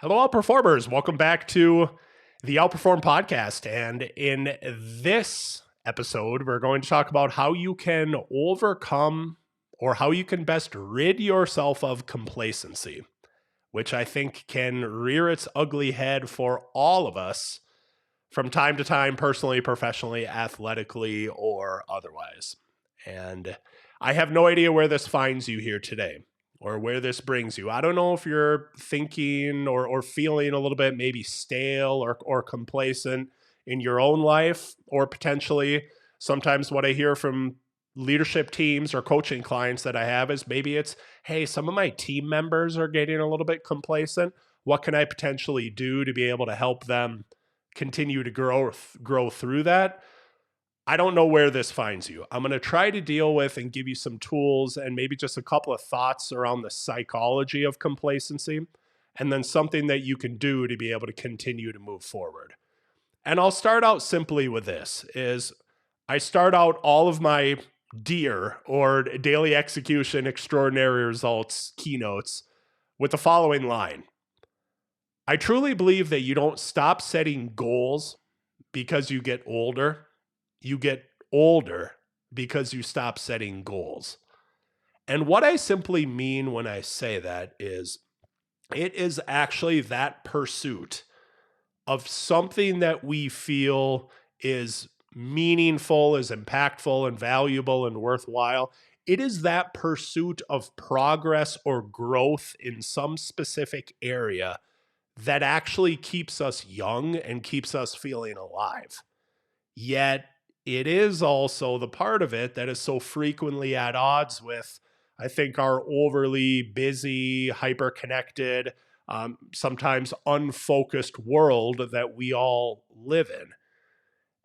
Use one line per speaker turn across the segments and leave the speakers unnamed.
Hello, Outperformers. Welcome back to the Outperform podcast. And in this episode, we're going to talk about how you can overcome or how you can best rid yourself of complacency, which I think can rear its ugly head for all of us from time to time, personally, professionally, athletically, or otherwise. And I have no idea where this finds you here today or where this brings you. I don't know if you're thinking or feeling a little bit maybe stale or complacent in your own life, or potentially sometimes what I hear from leadership teams or coaching clients that I have is maybe it's, hey, some of my team members are getting a little bit complacent. What can I potentially do to be able to help them continue to grow through that? I don't know where this finds you. I'm going to try to deal with and give you some tools and maybe just a couple of thoughts around the psychology of complacency, and then something that you can do to be able to continue to move forward. And I'll start out simply with this is I start out all of my DEAR or daily execution extraordinary results keynotes with the following line. I truly believe that you don't stop setting goals because you get older. You get older because you stop setting goals. And what I simply mean when I say that is it is actually that pursuit of something that we feel is meaningful, is impactful and valuable and worthwhile. It is that pursuit of progress or growth in some specific area that actually keeps us young and keeps us feeling alive. Yet it is also the part of it that is so frequently at odds with, I think, our overly busy, hyper-connected, sometimes unfocused world that we all live in.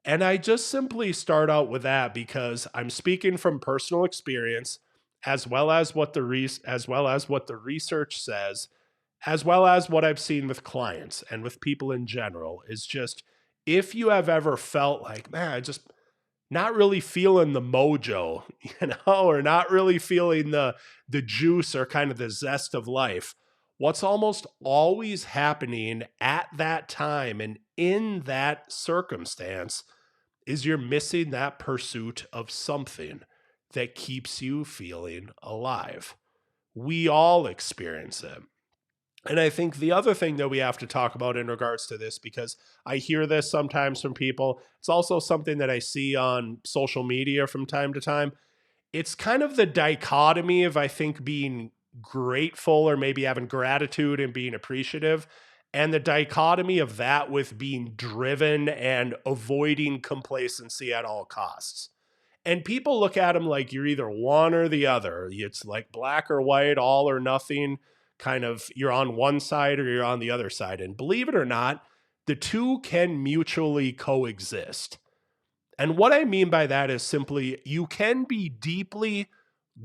And I just simply start out with that because I'm speaking from personal experience, as well as what the research says, as well as what I've seen with clients and with people in general, is just if you have ever felt like, man, I just not really feeling the mojo, or not really feeling the juice or kind of the zest of life, what's almost always happening at that time and in that circumstance is you're missing that pursuit of something that keeps you feeling alive. We all experience it. And I think the other thing that we have to talk about in regards to this, because I hear this sometimes from people, it's also something that I see on social media from time to time. It's kind of the dichotomy of, I think, being grateful or maybe having gratitude and being appreciative, and the dichotomy of that with being driven and avoiding complacency at all costs. And people look at them like you're either one or the other. It's like black or white, all or nothing. Kind of you're on one side or you're on the other side. And believe it or not, the two can mutually coexist. And what I mean by that is simply you can be deeply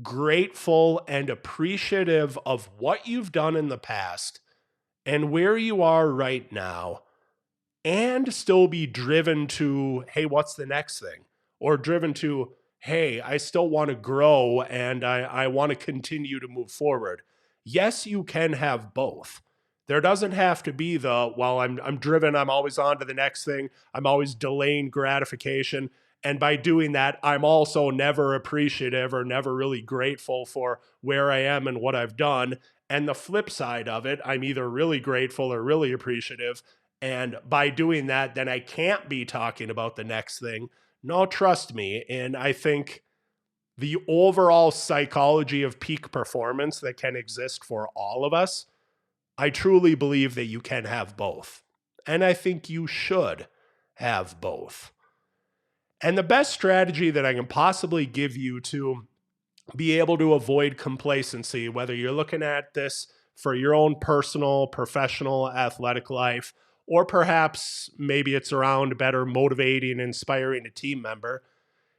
grateful and appreciative of what you've done in the past and where you are right now, and still be driven to, hey, what's the next thing? Or driven to, hey, I still want to grow and I want to continue to move forward. Yes, you can have both. There doesn't have to be the, well, I'm driven, I'm always on to the next thing. I'm always delaying gratification. And by doing that, I'm also never appreciative or never really grateful for where I am and what I've done. And the flip side of it, I'm either really grateful or really appreciative. And by doing that, then I can't be talking about the next thing. No, trust me. And I think the overall psychology of peak performance that can exist for all of us, I truly believe that you can have both. And I think you should have both. And the best strategy that I can possibly give you to be able to avoid complacency, whether you're looking at this for your own personal, professional, athletic life, or perhaps maybe it's around better motivating and inspiring a team member,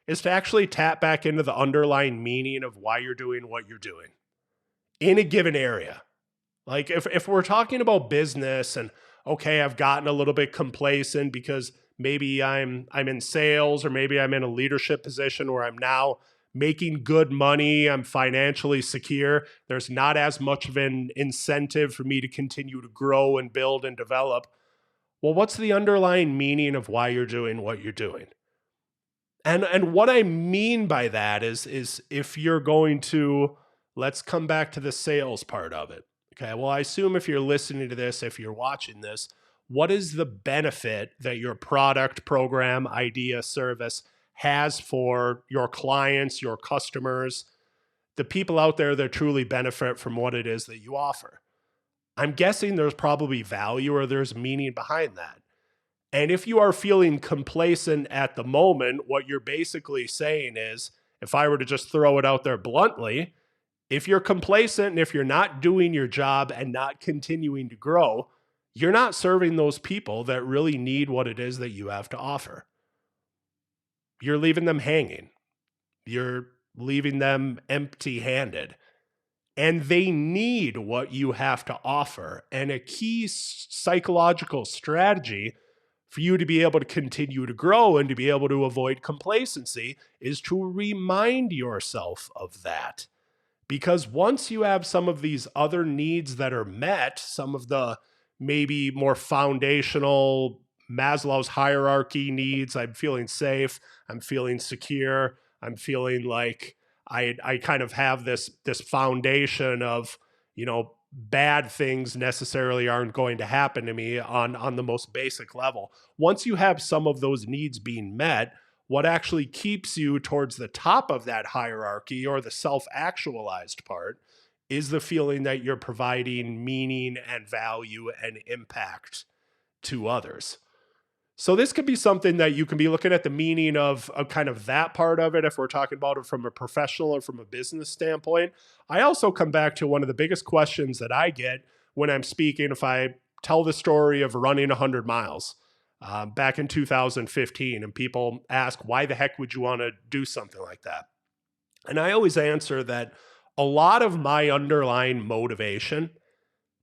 is to actually tap back into the underlying meaning of why you're doing what you're doing in a given area. Like if we're talking about business and, okay, I've gotten a little bit complacent because maybe I'm in sales or maybe I'm in a leadership position where I'm now making good money, I'm financially secure, there's not as much of an incentive for me to continue to grow and build and develop. Well, what's the underlying meaning of why you're doing what you're doing? And what I mean by that is if you're going to, let's come back to the sales part of it. Okay. Well, I assume if you're listening to this, if you're watching this, what is the benefit that your product, program, idea, service has for your clients, your customers, the people out there that truly benefit from what it is that you offer? I'm guessing there's probably value or there's meaning behind that. And if you are feeling complacent at the moment, what you're basically saying is, if I were to just throw it out there bluntly, if you're complacent and if you're not doing your job and not continuing to grow, you're not serving those people that really need what it is that you have to offer. You're leaving them hanging. You're leaving them empty-handed. And they need what you have to offer. And a key psychological strategy for you to be able to continue to grow and to be able to avoid complacency is to remind yourself of that. Because once you have some of these other needs that are met, some of the maybe more foundational Maslow's hierarchy needs, I'm feeling safe, I'm feeling secure, I'm feeling like I kind of have this foundation of, bad things necessarily aren't going to happen to me on the most basic level. Once you have some of those needs being met, what actually keeps you towards the top of that hierarchy or the self-actualized part is the feeling that you're providing meaning and value and impact to others. So this could be something that you can be looking at the meaning of kind of that part of it if we're talking about it from a professional or from a business standpoint. I also come back to one of the biggest questions that I get when I'm speaking, if I tell the story of running 100 miles back in 2015, and people ask, why the heck would you want to do something like that? And I always answer that a lot of my underlying motivation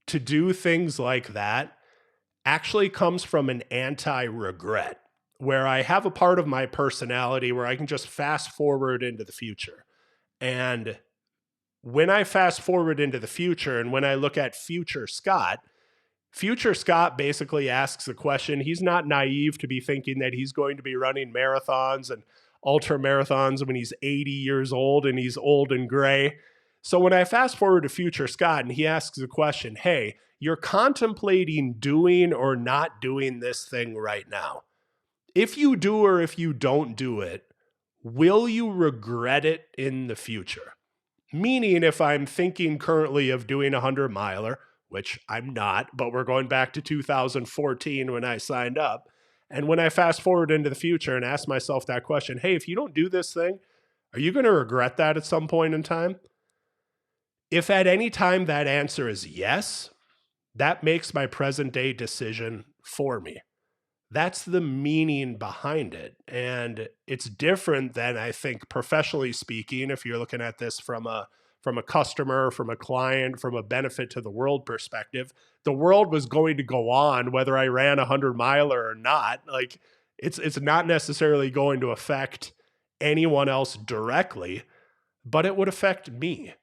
to do things like that actually comes from an anti-regret, where I have a part of my personality where I can just fast forward into the future. And when I fast forward into the future and when I look at future Scott basically asks the question. He's not naive to be thinking that he's going to be running marathons and ultra marathons when he's 80 years old and he's old and gray. So when I fast forward to future Scott and he asks the question, hey, you're contemplating doing or not doing this thing right now. If you do or if you don't do it, will you regret it in the future? Meaning if I'm thinking currently of doing a 100-miler, which I'm not, but we're going back to 2014 when I signed up. And when I fast forward into the future and ask myself that question, hey, if you don't do this thing, are you going to regret that at some point in time? If at any time that answer is yes, that makes my present day decision for me. That's the meaning behind it. And it's different than, I think, professionally speaking, if you're looking at this from a customer, from a client, from a benefit to the world perspective. The world was going to go on whether I ran a 100-miler or not. Like it's not necessarily going to affect anyone else directly, but it would affect me.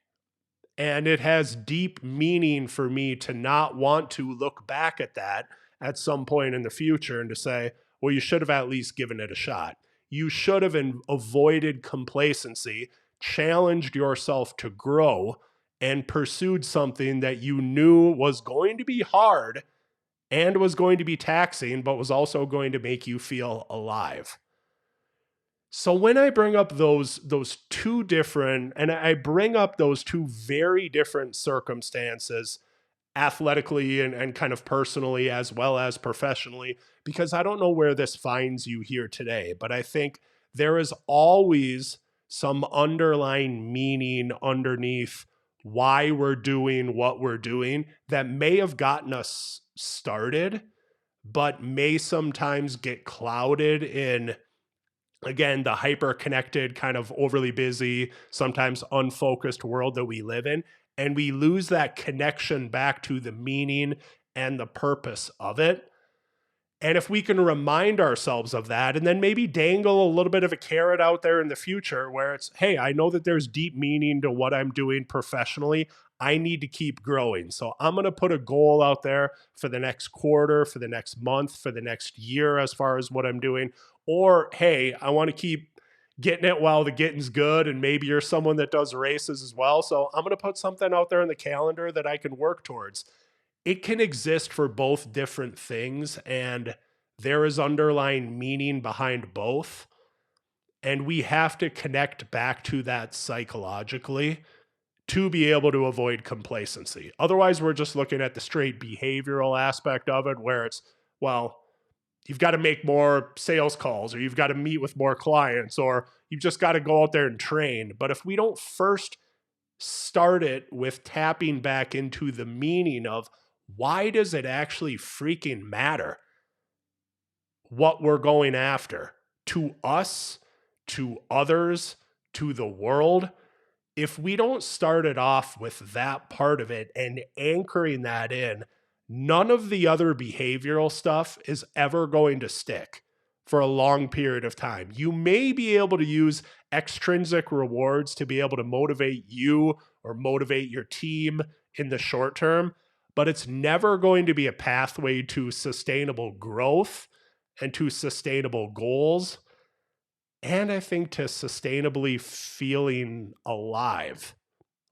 And it has deep meaning for me to not want to look back at that at some point in the future and to say, well, you should have at least given it a shot. You should have avoided complacency, challenged yourself to grow, and pursued something that you knew was going to be hard and was going to be taxing, but was also going to make you feel alive. So when I bring up those two different, and I bring up those two very different circumstances, athletically and kind of personally as well as professionally, because I don't know where this finds you here today, but I think there is always some underlying meaning underneath why we're doing what we're doing that may have gotten us started, but may sometimes get clouded in, again, the hyper connected, kind of overly busy, sometimes unfocused world that we live in. And we lose that connection back to the meaning and the purpose of it. And if we can remind ourselves of that and then maybe dangle a little bit of a carrot out there in the future where it's, hey, I know that there's deep meaning to what I'm doing professionally. I need to keep growing. So I'm going to put a goal out there for the next quarter, for the next month, for the next year as far as what I'm doing. Or, hey, I want to keep getting it while the getting's good. And maybe you're someone that does races as well. So I'm going to put something out there in the calendar that I can work towards. It can exist for both different things, and there is underlying meaning behind both. And we have to connect back to that psychologically to be able to avoid complacency. Otherwise, we're just looking at the straight behavioral aspect of it, where it's, well, you've got to make more sales calls, or you've got to meet with more clients, or you've just got to go out there and train. But if we don't first start it with tapping back into the meaning of why does it actually freaking matter what we're going after to us, to others, to the world, if we don't start it off with that part of it and anchoring that in, none of the other behavioral stuff is ever going to stick for a long period of time. You may be able to use extrinsic rewards to be able to motivate you or motivate your team in the short term, but it's never going to be a pathway to sustainable growth and to sustainable goals. And I think to sustainably feeling alive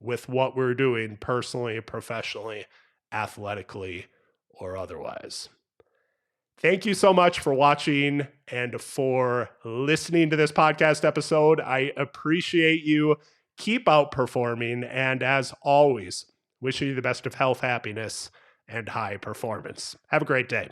with what we're doing personally, professionally, athletically, or otherwise. Thank you so much for watching and for listening to this podcast episode. I appreciate you. Keep outperforming. And as always, wishing you the best of health, happiness, and high performance. Have a great day.